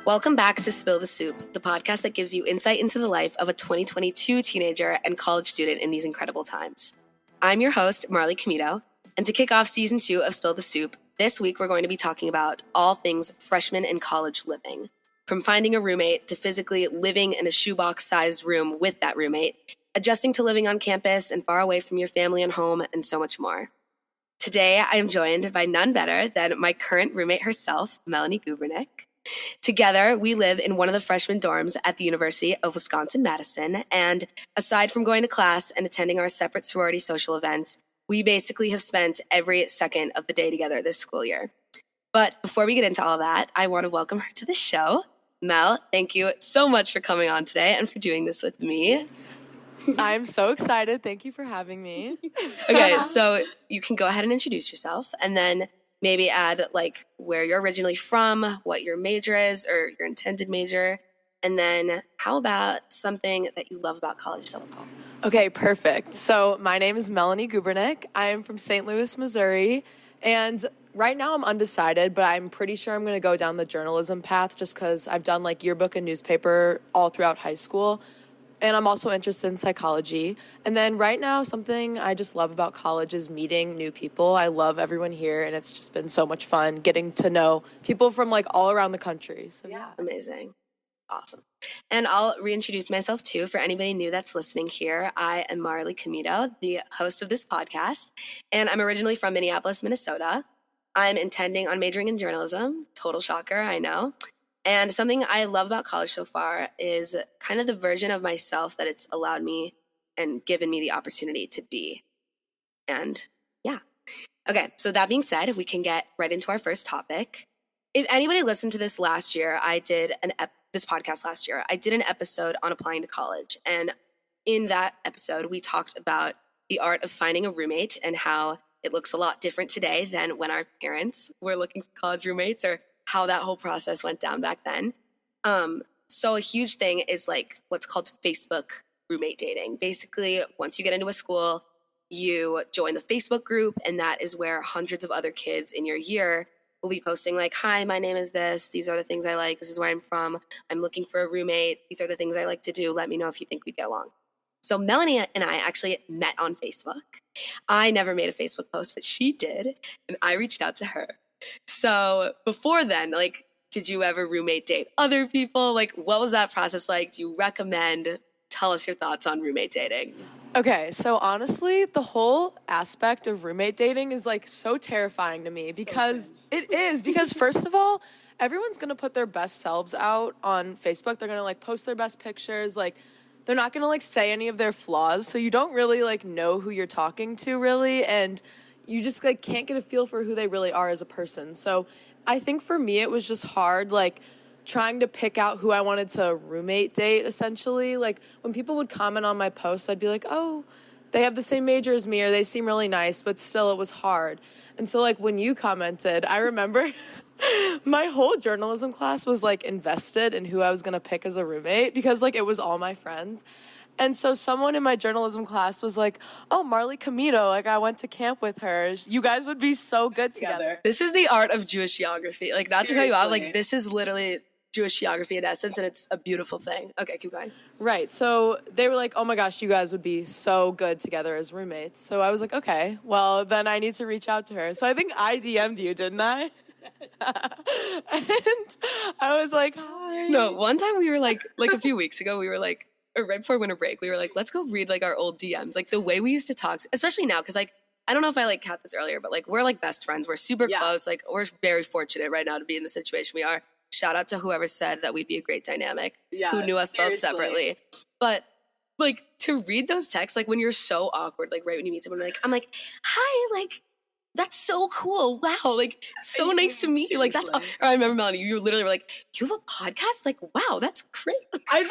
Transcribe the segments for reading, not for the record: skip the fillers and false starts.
Welcome back to Spill the Soup, the podcast that gives you insight into the life of a 2022 teenager and college student in these incredible times. I'm your host, Marley Gubernik, and to kick off season 2 of Spill the Soup, this week we're going to be talking about all things freshman and college living. From finding a roommate to physically living in a shoebox-sized room with that roommate, adjusting to living on campus and far away from your family and home, and so much more. Today, I am joined by none better than my current roommate herself, Melanie Gubernik. Together, we live in one of the freshman dorms at the University of Wisconsin-Madison, and aside from going to class and attending our separate sorority social events, we basically have spent every second of the day together this school year. But before we get into all that, I want to welcome her to the show. Mel, thank you so much for coming on today and for doing this with me. I'm so excited. Thank you for having me. Okay, so you can go ahead and introduce yourself and then maybe add like where you're originally from, what your major is or your intended major, and then how about something that you love about college so far? Okay, perfect. So my name is Melanie Gubernik. I am from St. Louis, Missouri, and right now I'm undecided, but I'm pretty sure I'm going to go down the journalism path just because I've done like yearbook and newspaper all throughout high school. And I'm also interested in psychology. And then right now, something I just love about college is meeting new people. I love everyone here, and it's just been so much fun getting to know people from like all around the country. So yeah. Amazing. Awesome. And I'll reintroduce myself too for anybody new that's listening here. I am Marley Gubernik, the host of this podcast, and I'm originally from Minneapolis, Minnesota. I'm intending on majoring in journalism. Total shocker, I know. And something I love about college so far is kind of the version of myself that it's allowed me and given me the opportunity to be. And yeah. Okay, so that being said, we can get right into our first topic. If anybody listened to this last year, I did this podcast last year. I did an episode on applying to college. And in that episode, we talked about the art of finding a roommate and how it looks a lot different today than when our parents were looking for college roommates or how that whole process went down back then. So a huge thing is like what's called Facebook roommate dating. Basically, once you get into a school, you join the Facebook group, and that is where hundreds of other kids in your year will be posting like, hi, my name is this. These are the things I like. This is where I'm from. I'm looking for a roommate. These are the things I like to do. Let me know if you think we'd get along. So Melanie and I actually met on Facebook. I never made a Facebook post, but she did, and I reached out to her. So before then, like, did you ever roommate date other people? Like, what was that process like? Do you recommend? Tell us your thoughts on roommate dating. Okay, so honestly, the whole aspect of roommate dating is like so terrifying to me because because first of all, everyone's going to put their best selves out on Facebook. They're going to like post their best pictures. Like, they're not going to like say any of their flaws. So you don't really like know who you're talking to really. And you just like can't get a feel for who they really are as a person. So I think for me, it was just hard, like trying to pick out who I wanted to roommate date, essentially. Like when people would comment on my posts, I'd be like, oh, they have the same major as me, or they seem really nice, but still it was hard. And so like when you commented, I remember my whole journalism class was like invested in who I was going to pick as a roommate because like it was all my friends. And so someone in my journalism class was like, oh, Marley Gubernik, like I went to camp with her. You guys would be so good together. This is the art of Jewish geography. Like, not to cut you out, like this is literally Jewish geography in essence, and it's a beautiful thing. Okay, keep going. Right. So they were like, oh my gosh, you guys would be so good together as roommates. So I was like, okay, well, then I need to reach out to her. So I think I DM'd you, didn't I? And I was like, hi. No, one time we were like a few weeks ago, we were like, or right before winter break, we were like, let's go read like our old DMs. Like the way we used to talk, especially now, because like, I don't know if I like had this earlier, but like we're like best friends. We're super close. Like we're very fortunate right now to be in the situation we are. Shout out to whoever said that we'd be a great dynamic, who knew us both separately. But like to read those texts, like when you're so awkward, like right when you meet someone, like I'm like, hi, like that's so cool. Wow, like so nice to meet you. Like that's. Or I remember Melanie, you literally were like, you have a podcast? Like wow, that's great. I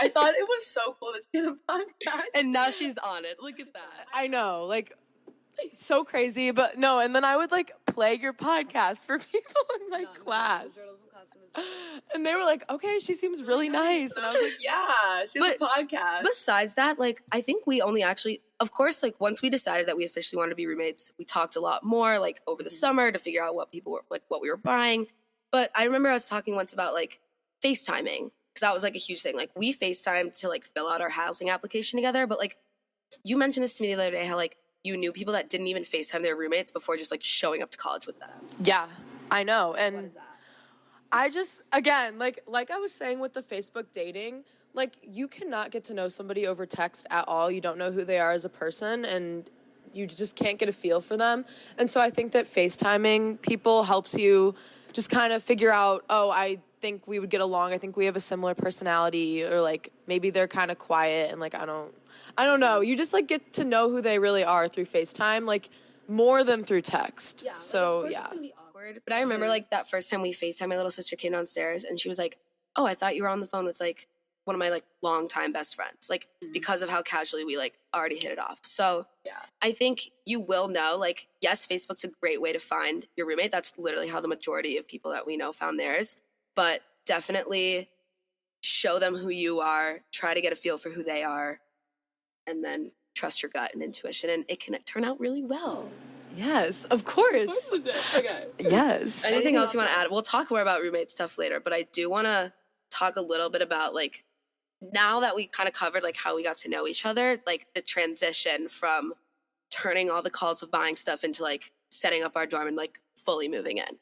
thought it was so cool that she had a podcast, and now she's on it. Look at that. I know, like. So crazy, but no, and then I would like play your podcast for people in my class. And they were like, okay, she seems really nice. And I was like, yeah, she has a podcast. Besides that, like, I think we only actually, of course, like, once we decided that we officially wanted to be roommates, we talked a lot more, like, over the summer to figure out what people were, like, what we were buying. But I remember I was talking once about, like, FaceTiming, because that was like a huge thing. Like we FaceTimed to like fill out our housing application together, but like you mentioned this to me the other day, how like you knew people that didn't even FaceTime their roommates before just like showing up to college with them. Yeah, I know. And What is that? I just, again, like I was saying with the Facebook dating, like you cannot get to know somebody over text at all. You don't know who they are as a person, and you just can't get a feel for them. And so I think that FaceTiming people helps you just kind of figure out, oh, I think we would get along. I think we have a similar personality, or like maybe they're kind of quiet and like I don't know. You just like get to know who they really are through FaceTime, like more than through text. Yeah. So like, yeah. It's gonna be awkward. But I remember like that first time we FaceTime, my little sister came downstairs and she was like, "Oh, I thought you were on the phone with like one of my like longtime best friends." Like because of how casually we like already hit it off. So Yeah. I think you will know, like, yes, Facebook's a great way to find your roommate. That's literally how the majority of people that we know found theirs. But definitely show them who you are, try to get a feel for who they are, and then trust your gut and intuition, and it can turn out really well. Yes, of course. Okay. Yes. Anything else you want to add? We'll talk more about roommate stuff later, but I do want to talk a little bit about, like, now that we kind of covered, like, how we got to know each other, like, the transition from turning all the calls of buying stuff into, like, setting up our dorm and, like, fully moving in.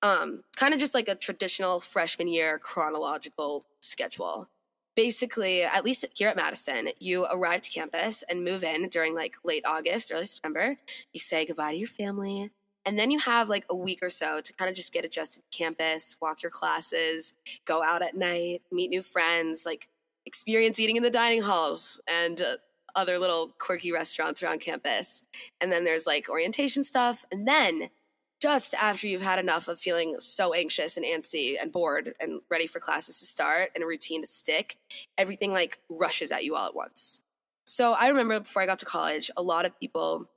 Kind of just like a traditional freshman year chronological schedule. Basically, at least here at Madison, you arrive to campus and move in during like late August, early September. You say goodbye to your family, and then you have like a week or so to kind of just get adjusted to campus, walk your classes, go out at night, meet new friends, like experience eating in the dining halls and other little quirky restaurants around campus. And then there's like orientation stuff, and then just after you've had enough of feeling so anxious and antsy and bored and ready for classes to start and a routine to stick, everything like rushes at you all at once. So I remember before I got to college, a lot of people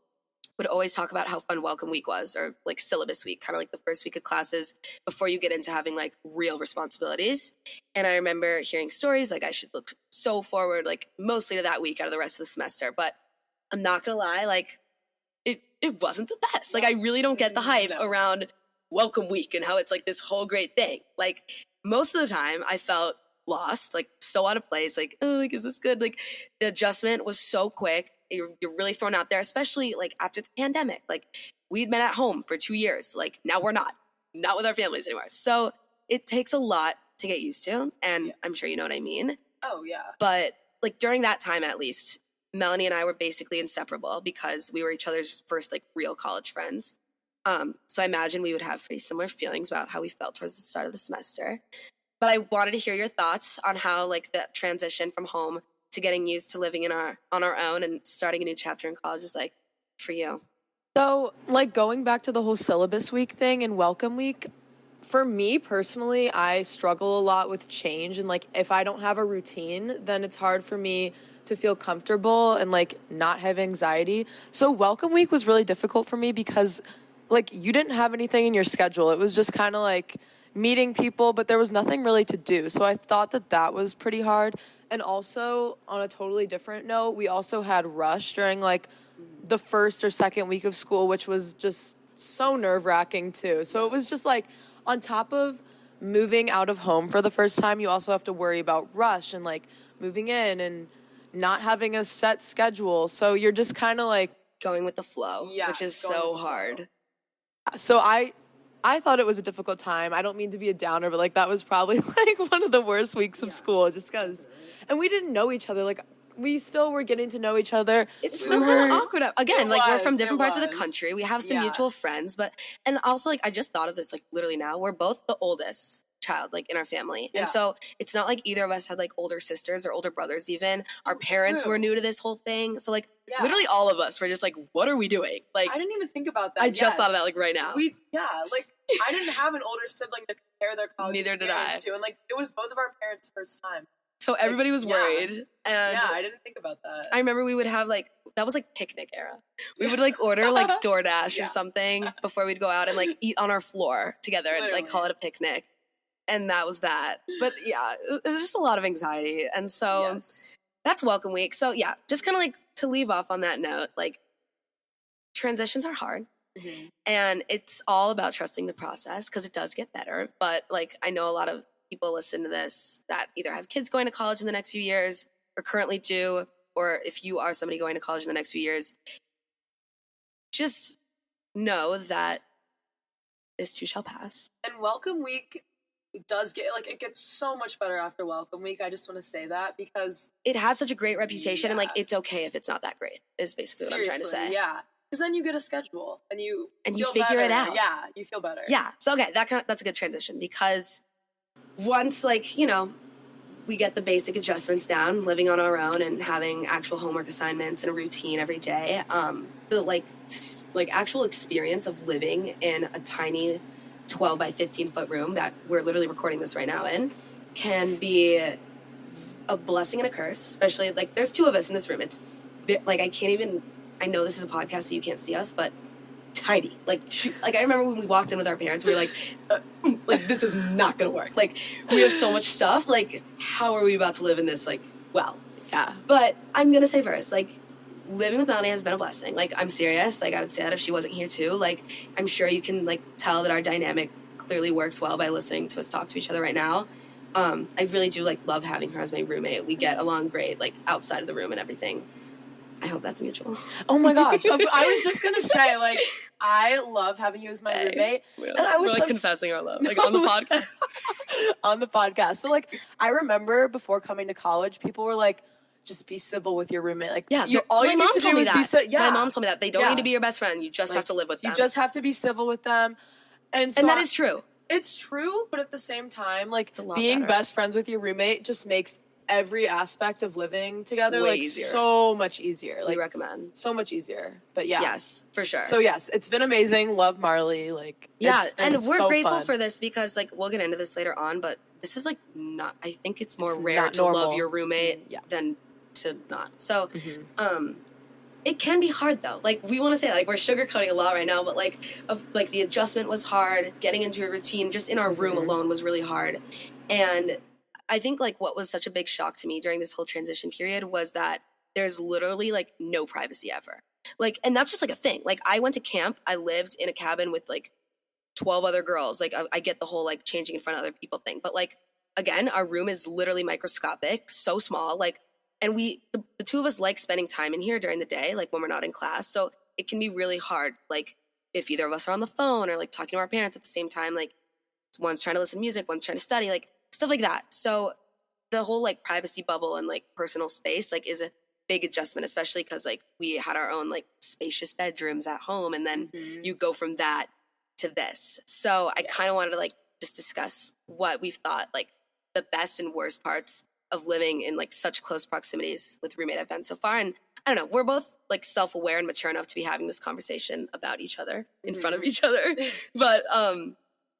would always talk about how fun welcome week was, or like syllabus week, kind of like the first week of classes before you get into having like real responsibilities. And I remember hearing stories like I should look so forward, like mostly to that week out of the rest of the semester. But I'm not gonna lie, like it wasn't the best. Like, I really don't get the hype around welcome week and how it's like this whole great thing. Like, most of the time I felt lost, like so out of place, like, oh, like, is this good? Like, the adjustment was so quick. You're really thrown out there, especially like after the pandemic. Like, we'd been at home for 2 years. Like, now we're not with our families anymore. So it takes a lot to get used to. And I'm sure you know what I mean. Oh, yeah. But like during that time, at least, Melanie and I were basically inseparable because we were each other's first like real college friends. So I imagine we would have pretty similar feelings about how we felt towards the start of the semester. But I wanted to hear your thoughts on how like the transition from home to getting used to living on our own and starting a new chapter in college was like for you. So, like, going back to the whole syllabus week thing and welcome week, for me personally, I struggle a lot with change. And, like, if I don't have a routine, then it's hard for me to feel comfortable and, like, not have anxiety. So, welcome week was really difficult for me because, like, you didn't have anything in your schedule. It was just kind of like meeting people, but there was nothing really to do. So, I thought that was pretty hard. And also, on a totally different note, we also had rush during, like, the first or second week of school, which was just so nerve-wracking too. So it was just like, on top of moving out of home for the first time, you also have to worry about rush and like moving in and not having a set schedule. So you're just kind of like going with the flow, which is so hard. So I thought it was a difficult time. I don't mean to be a downer, but like that was probably like one of the worst weeks of school just because, and we didn't know each other. Like, we still were getting to know each other. It's still kind of awkward. Again, like we're from different parts of the country. We have some mutual friends, and also like I just thought of this like literally now. We're both the oldest child like in our family. And so it's not like either of us had like older sisters or older brothers even. Our parents were new to this whole thing. So like literally all of us were just like, what are we doing? Like I didn't even think about that. I just thought of that like right now. Like I didn't have an older sibling to compare their college Neither did I. experience to. And like it was both of our parents' first time. So everybody was worried. And I didn't think about that. I remember we would have like, that was like picnic era. We would like order like DoorDash or something before we'd go out and like eat on our floor together and like call it a picnic. And that was that. But yeah, it was just a lot of anxiety. And so that's welcome week. So yeah, just kind of like to leave off on that note, like transitions are hard. And it's all about trusting the process because it does get better. But like I know a lot of people listen to this that either have kids going to college in the next few years or currently do, or if you are somebody going to college in the next few years, just know that this too shall pass. And welcome week does get, like, it gets so much better after welcome week. I just want to say that because it has such a great reputation, and like it's okay if it's not that great is basically what I'm trying to say. Yeah, because then you get a schedule and you figure better. it out. Yeah, you feel better. Yeah, so okay, that's a good transition, because once, like, you know, we get the basic adjustments down, living on our own and having actual homework assignments and a routine every day, the like actual experience of living in a tiny 12 by 15 foot room that we're literally recording this right now in can be a blessing and a curse, especially like there's two of us in this room. It's like I know this is a podcast so you can't see us, but tiny. Like I remember when we walked in with our parents, we were like this is not gonna work. Like, we have so much stuff. Like, how are we about to live in this? Like, well, yeah. But I'm gonna say first, like, living with Melanie has been a blessing. Like, I'm serious. Like, I would say that if she wasn't here too. Like, I'm sure you can like tell that our dynamic clearly works well by listening to us talk to each other right now. I really do like love having her as my roommate. We get along great, like outside of the room and everything. I hope that's mutual. Oh my gosh. I was just going to say, like, I love having you as my roommate. And I was like confessing our love, like on the podcast. On the podcast. But like, I remember before coming to college, people were like, just be civil with your roommate. Like, yeah, all you need to do is be civil. Yeah. My mom told me that. They don't need to be your best friend. You just have to live with them. You just have to be civil with them. And so that is true. It's true, but at the same time, like, being best friends with your roommate just makes every aspect of living together way like easier. So much easier. Like, we recommend. So much easier. But yeah. Yes, for sure. So yes, it's been amazing. Love Marley. Like, yeah, and we're so grateful fun. for this because like we'll get into this later on, but this is like not, I think it's more It's rare not to normal. love your roommate than to not. So it can be hard though. Like, we want to say like we're sugarcoating a lot right now, but like the adjustment was hard, getting into a routine just in our room alone was really hard. And I think like what was such a big shock to me during this whole transition period was that there's literally like no privacy ever. Like, and that's just like a thing. Like, I went to camp, I lived in a cabin with like 12 other girls. Like, I get the whole like changing in front of other people thing. But like, again, our room is literally microscopic, so small. Like, and the two of us like spending time in here during the day, like when we're not in class. So it can be really hard. Like, if either of us are on the phone or like talking to our parents at the same time, like one's trying to listen to music, one's trying to study, like stuff like that. So the whole like privacy bubble and like personal space like is a big adjustment, especially because like we had our own like spacious bedrooms at home, and then you go from that to this. So I kind of wanted to like just discuss what we've thought like the best and worst parts of living in like such close proximities with roommate have been so far. And I don't know, we're both like self-aware and mature enough to be having this conversation about each other in front of each other. But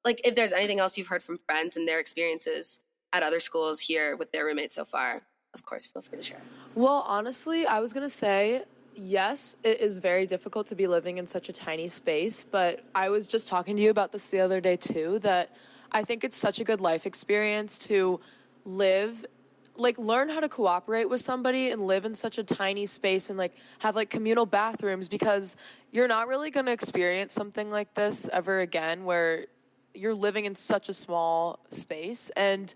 like, if there's anything else you've heard from friends and their experiences at other schools here with their roommates so far, of course, feel free to share. Well, honestly, I was going to say, yes, it is very difficult to be living in such a tiny space, but I was just talking to you about this the other day too, that I think it's such a good life experience to live, like, learn how to cooperate with somebody and live in such a tiny space and like have like communal bathrooms, because you're not really going to experience something like this ever again where you're living in such a small space. And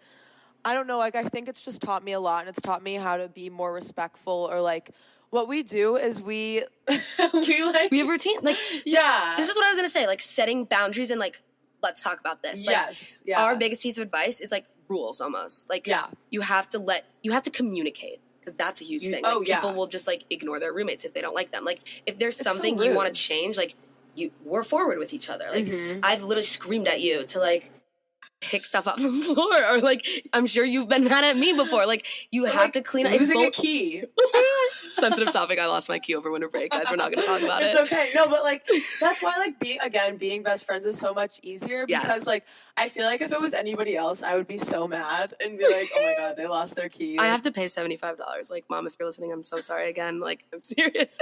I don't know, like, I think it's just taught me a lot, and it's taught me how to be more respectful, or like what we do is we have routine. Like, yeah. This is what I was going to say, like setting boundaries and like, let's talk about this. Like, yes. Yeah. Our biggest piece of advice is like rules almost. Like, you have to communicate, because that's a huge thing. Like, people will just like ignore their roommates if they don't like them. Like, if there's something you want to change, like, we're forward with each other. Like, I've literally screamed at you to like pick stuff up from the floor, or like, I'm sure you've been mad at me before. Like, you have to clean up. Losing a key. Sensitive topic. I lost my key over winter break, guys. We're not going to talk about It's it. okay. No, but like, that's why like being best friends is so much easier, because like, I feel like if it was anybody else, I would be so mad and be like, oh my God, they lost their key. I have to pay $75. Like, Mom, if you're listening, I'm so sorry again. Like, I'm serious.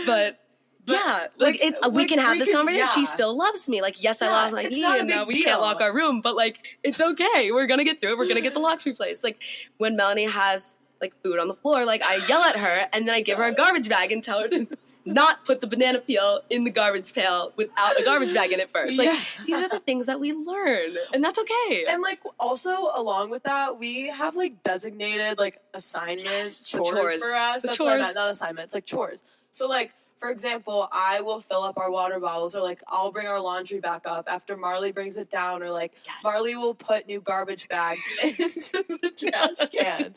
But yeah, like it's we can have this conversation. She still loves me. Like, yes, I love my key, and now we can't lock our room, but like, it's okay. We're gonna get through it. We're gonna get the locks replaced. Like, when Melanie has like food on the floor, like, I yell at her, and then I give her a garbage bag and tell her to not put the banana peel in the garbage pail without a garbage bag in it first. Like, these are the things that we learn, and that's okay. And, like, also, along with that, we have, like, designated, like, assignments, chores for us. That's what I meant, not assignments, like, chores. So, like, for example, I will fill up our water bottles, or, like, I'll bring our laundry back up after Marley brings it down, or, like, Marley will put new garbage bags into the trash can.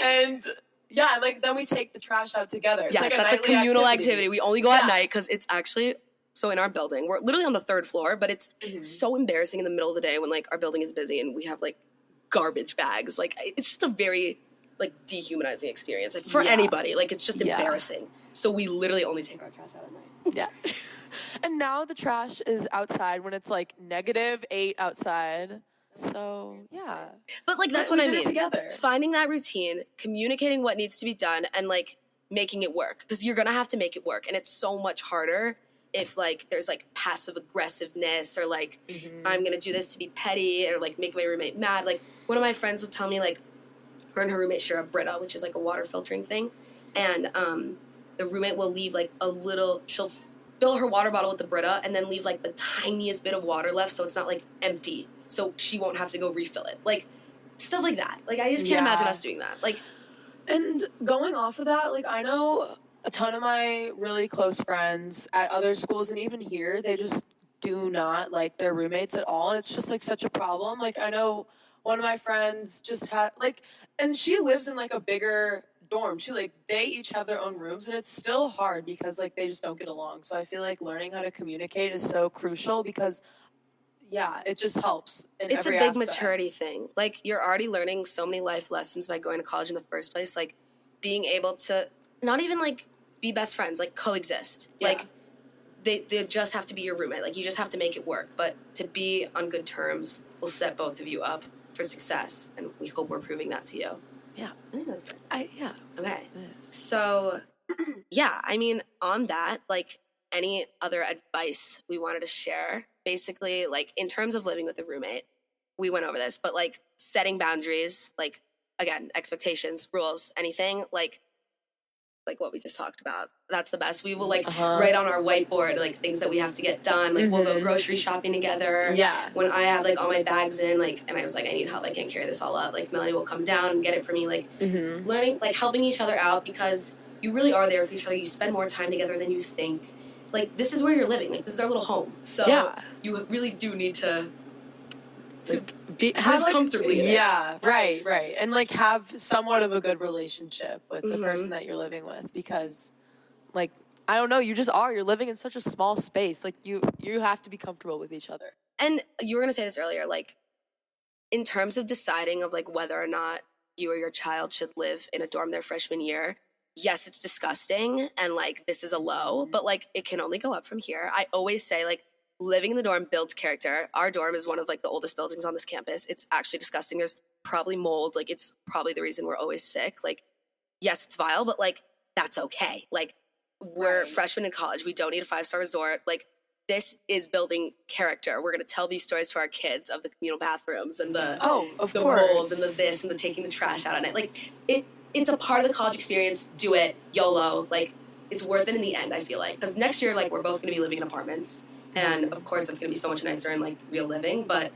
And... yeah, and, like, then we take the trash out together. It's like that's a communal activity. We only go at night because it's actually... so in our building, we're literally on the 3rd floor, but it's so embarrassing in the middle of the day when, like, our building is busy and we have, like, garbage bags. Like, it's just a very, like, dehumanizing experience for anybody. Like, it's just embarrassing. So we literally only take our trash out at night. Yeah. And now the trash is outside when it's, like, -8 outside. So, yeah. But, like, that's what I mean. Together. Finding that routine, communicating what needs to be done, and, like, making it work. Because you're going to have to make it work. And it's so much harder if, like, there's, like, passive aggressiveness or, like, I'm going to do this to be petty or, like, make my roommate mad. Like, one of my friends would tell me, like, her and her roommate share a Brita, which is, like, a water filtering thing. And the roommate will leave, like, she'll fill her water bottle with the Brita and then leave, like, the tiniest bit of water left so it's not, like, empty. So she won't have to go refill it. Like, stuff like that. Like, I just can't imagine us doing that. Like, and going off of that, like, I know a ton of my really close friends at other schools and even here, they just do not like their roommates at all. And it's just, like, such a problem. Like, I know one of my friends just had, like, and she lives in, like, a bigger dorm too. Like, they each have their own rooms and it's still hard because, like, they just don't get along. So I feel like learning how to communicate is so crucial because it just helps in it's every a big aspect. maturity thing. Like, you're already learning so many life lessons by going to college in the first place. Like, being able to not even, like, be best friends, like, coexist. Yeah. Like, they just have to be your roommate. Like, you just have to make it work. But to be on good terms will set both of you up for success. And we hope we're proving that to you. Yeah. I think that's good. It Okay. is. So, I mean, on that, like, any other advice we wanted to share? Basically, like, in terms of living with a roommate, we went over this, but, like, setting boundaries, like, again, expectations, rules, anything, like what we just talked about. That's the best. We will, like, write on our whiteboard, like, things that we have to get done. Like, we'll go grocery shopping together. Yeah. When I had, like, all my bags in, like, and I was like, I need help. I can't carry this all up. Like, Melanie will come down and get it for me. Like, learning, like, helping each other out because you really are there for each other. You spend more time together than you think. Like, this is where you're living. Like, this is our little home. So you really do need to live comfortably in it. Yeah, right. And, like, have somewhat of a good relationship with the person that you're living with because, like, I don't know, you just are. You're living in such a small space. Like, you have to be comfortable with each other. And you were going to say this earlier, like, in terms of deciding of, like, whether or not you or your child should live in a dorm their freshman year, yes, it's disgusting and, like, this is a low, but, like, it can only go up from here. I always say, like, living in the dorm builds character. Our dorm is one of, like, the oldest buildings on this campus. It's actually disgusting. There's probably mold. Like, it's probably the reason we're always sick. Like, yes, it's vile, but, like, that's okay. Like, we're freshmen in college. We don't need a 5-star resort. Like, this is building character. We're going to tell these stories to our kids of the communal bathrooms and the molds and the this and the taking the trash out at night. Like, it's a part of the college experience. Do it. YOLO. Like, it's worth it in the end, I feel like. Because next year, like, we're both going to be living in apartments. And, of course, that's going to be so much nicer and, like, real living. But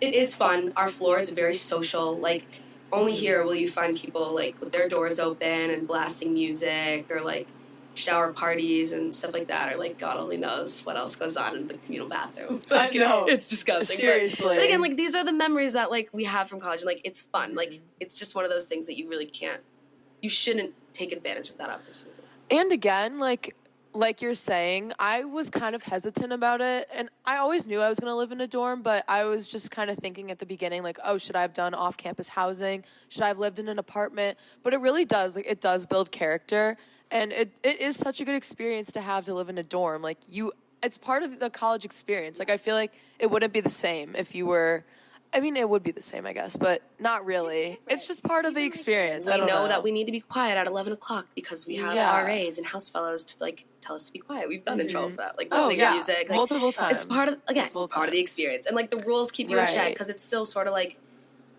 it is fun. Our floor is very social. Like, only here will you find people, like, with their doors open and blasting music or, like, shower parties and stuff like that. Or, like, God only knows what else goes on in the communal bathroom. Like, I know. It's disgusting. Seriously. But again, like, these are the memories that, like, we have from college. And, like, it's fun. Like, it's just one of those things that you really can't, you shouldn't take advantage of that opportunity. And again, like you're saying, I was kind of hesitant about it, and I always knew I was going to live in a dorm, but I was just kind of thinking at the beginning, like, oh, should I have done off-campus housing? Should I have lived in an apartment? But it really does, like, it does build character, and it is such a good experience to have to live in a dorm. Like, it's part of the college experience. Like, I feel like it wouldn't be the same if you were, I mean, it would be the same, I guess, but not really. It's just part of the experience. We know that we need to be quiet at 11 o'clock because we have RAs and house fellows to, like, tell us to be quiet. We've gotten in trouble for that. Like, listening to music. Like, multiple times. It's part of, again, part of the experience. And, like, the rules keep you in check because it's still sort of like,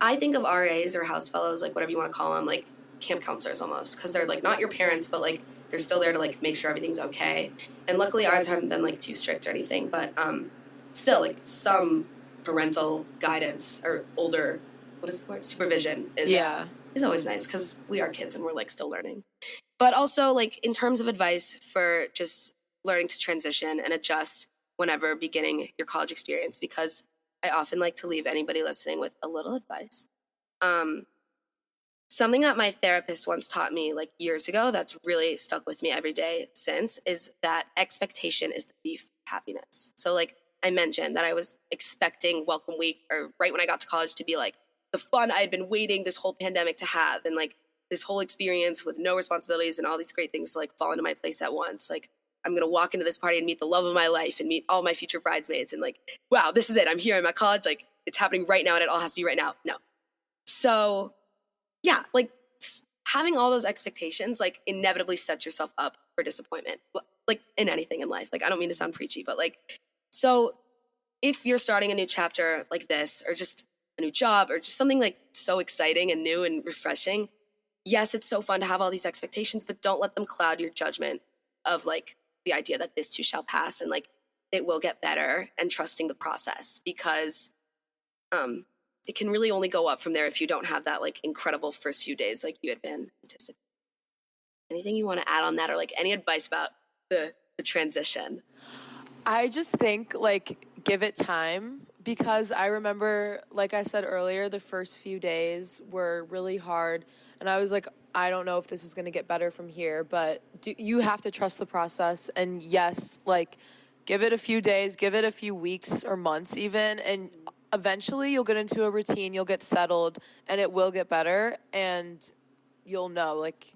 I think of RAs or house fellows, like, whatever you want to call them, like, camp counselors almost. Because they're, like, not your parents, but, like, they're still there to like make sure everything's okay. And luckily ours haven't been like too strict or anything, but still like some parental guidance or older, what is the word, supervision is always nice because we are kids and we're like still learning. But also like in terms of advice for just learning to transition and adjust whenever beginning your college experience, because I often like to leave anybody listening with a little advice. Something that my therapist once taught me like years ago that's really stuck with me every day since is that expectation is the thief of happiness. So like I mentioned that I was expecting welcome week or right when I got to college to be like the fun I had been waiting this whole pandemic to have, and like this whole experience with no responsibilities and all these great things to like fall into my place at once. Like I'm going to walk into this party and meet the love of my life and meet all my future bridesmaids and like, wow, this is it. I'm here. I'm at college. Like it's happening right now and it all has to be right now. No. So yeah, like having all those expectations, like inevitably sets yourself up for disappointment, like in anything in life. Like, I don't mean to sound preachy, but like, so if you're starting a new chapter like this, or just a new job, or just something like so exciting and new and refreshing, yes, it's so fun to have all these expectations, but don't let them cloud your judgment of like the idea that this too shall pass and like it will get better, and trusting the process, because it can really only go up from there if you don't have that like incredible first few days like you had been anticipating. Anything you want to add on that, or like any advice about the transition? I just think like give it time, because I remember, like I said earlier, the first few days were really hard, and I was like, I don't know if this is going to get better from here, but you have to trust the process. And yes, like give it a few days, give it a few weeks or months even, and eventually you'll get into a routine, you'll get settled, and it will get better, and you'll know, like,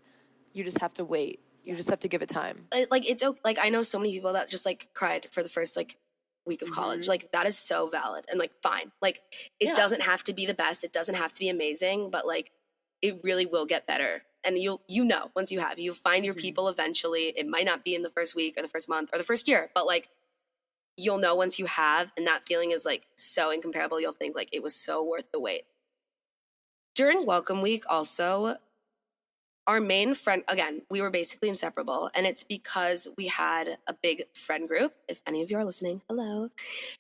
you just have to wait. You just have to give it time. Like it's like I know so many people that just like cried for the first like week of college. Like that is so valid and like fine. Like it doesn't have to be the best. It doesn't have to be amazing, but like it really will get better. And you'll once you'll find your people eventually. It might not be in the first week or the first month or the first year, but like you'll know once you have, and that feeling is like so incomparable. You'll think like it was so worth the wait. During welcome week also, our main friend, again, we were basically inseparable, and it's because we had a big friend group. If any of you are listening, hello.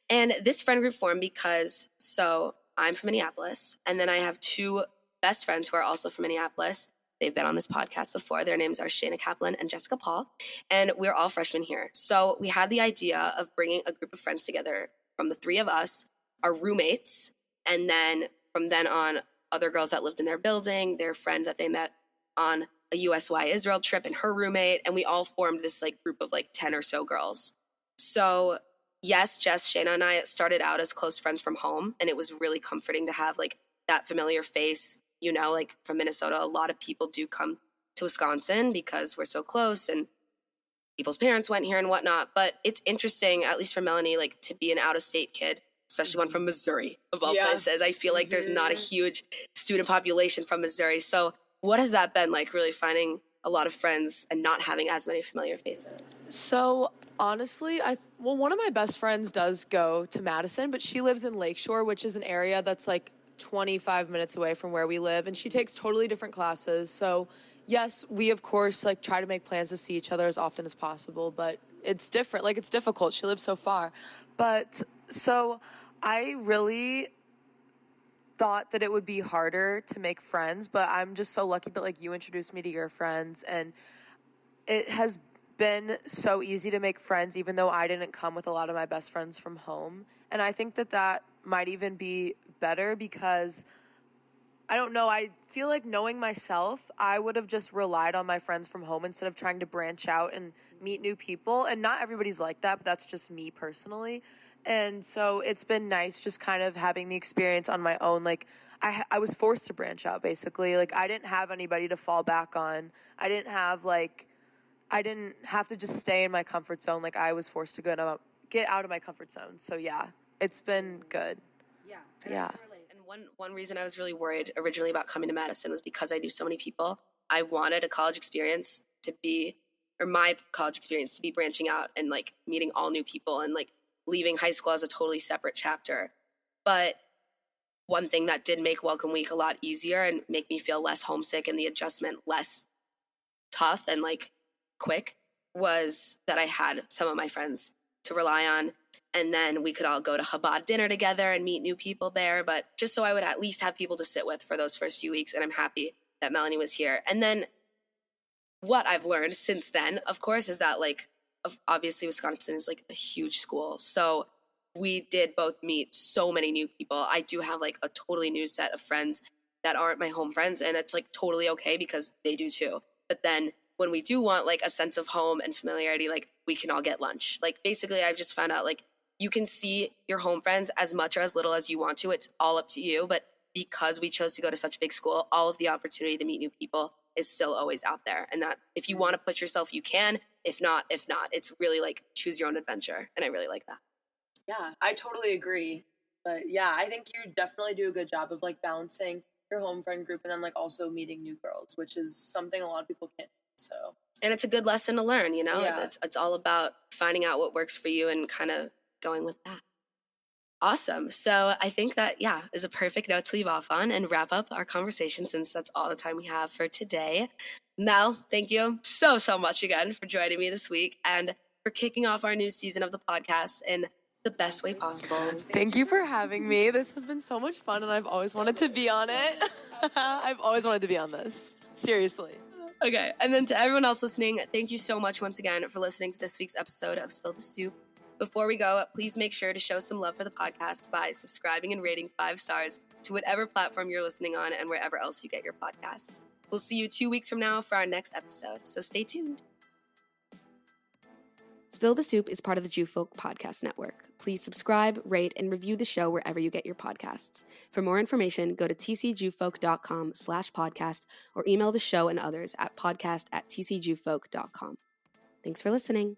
And this friend group formed because, so I'm from Minneapolis, and then I have two best friends who are also from Minneapolis. They've been on this podcast before. Their names are Shayna Kaplan and Jessica Paul, and we're all freshmen here. So we had the idea of bringing a group of friends together from the three of us, our roommates, and then from then on, other girls that lived in their building, their friend that they met on a USY Israel trip, and her roommate, and we all formed this like group of like 10 or so girls. So yes, Jess, Shayna, and I started out as close friends from home, and it was really comforting to have like that familiar face. You know, like from Minnesota, a lot of people do come to Wisconsin because we're so close, and people's parents went here and whatnot. But it's interesting, at least for Melanie, like to be an out-of-state kid, especially one from Missouri, of all places. I feel like there's not a huge student population from Missouri. So what has that been like, really finding a lot of friends and not having as many familiar faces? So honestly, one of my best friends does go to Madison, but she lives in Lakeshore, which is an area that's like 25 minutes away from where we live, and she takes totally different classes. So yes, we of course like try to make plans to see each other as often as possible, but it's different. Like it's difficult. She lives so far. But so I really thought that it would be harder to make friends, but I'm just so lucky that like you introduced me to your friends, and it has been so easy to make friends even though I didn't come with a lot of my best friends from home. And I think that might even be better, because I don't know, I feel like knowing myself, I would have just relied on my friends from home instead of trying to branch out and meet new people. And not everybody's like that, but that's just me personally. And so it's been nice just kind of having the experience on my own. Like I was forced to branch out basically. Like I didn't have anybody to fall back on. I didn't have to just stay in my comfort zone. Like I was forced to get out of my comfort zone. So yeah, it's been good. Yeah. And one reason I was really worried originally about coming to Madison was because I knew so many people. I wanted my college experience to be branching out and like meeting all new people and like leaving high school as a totally separate chapter. But one thing that did make welcome week a lot easier and make me feel less homesick and the adjustment less tough and like quick was that I had some of my friends to rely on. And then we could all go to Chabad dinner together and meet new people there. But just so I would at least have people to sit with for those first few weeks. And I'm happy that Melanie was here. And then what I've learned since then, of course, is that like, obviously Wisconsin is like a huge school. So we did both meet so many new people. I do have like a totally new set of friends that aren't my home friends. And it's like totally okay because they do too. But then when we do want like a sense of home and familiarity, like we can all get lunch. Like basically I've just found out like you can see your home friends as much or as little as you want to. It's all up to you. But because we chose to go to such a big school, all of the opportunity to meet new people is still always out there. And that if you want to push yourself, you can. If not. It's really like choose your own adventure. And I really like that. Yeah, I totally agree. But yeah, I think you definitely do a good job of like balancing your home friend group and then like also meeting new girls, which is something a lot of people can't do. So, and it's a good lesson to learn, you know? Yeah. It's all about finding out what works for you and kind of going with that. Awesome. So I think that, yeah, is a perfect note to leave off on and wrap up our conversation since that's all the time we have for today. Mel, thank you so much again for joining me this week and for kicking off our new season of the podcast in the best way possible. Thank you for having me. This has been so much fun and I've always wanted to be on it. I've always wanted to be on this. Seriously. Okay. And then to everyone else listening, thank you so much once again for listening to this week's episode of Spill the Soup. Before we go, please make sure to show some love for the podcast by subscribing and rating 5 stars to whatever platform you're listening on and wherever else you get your podcasts. We'll see you 2 weeks from now for our next episode, so stay tuned. Spill the Soup is part of the Jew Folk Podcast Network. Please subscribe, rate, and review the show wherever you get your podcasts. For more information, go to tcjewfolk.com/podcast or email the show and others at podcast@tcjewfolk.com. Thanks for listening.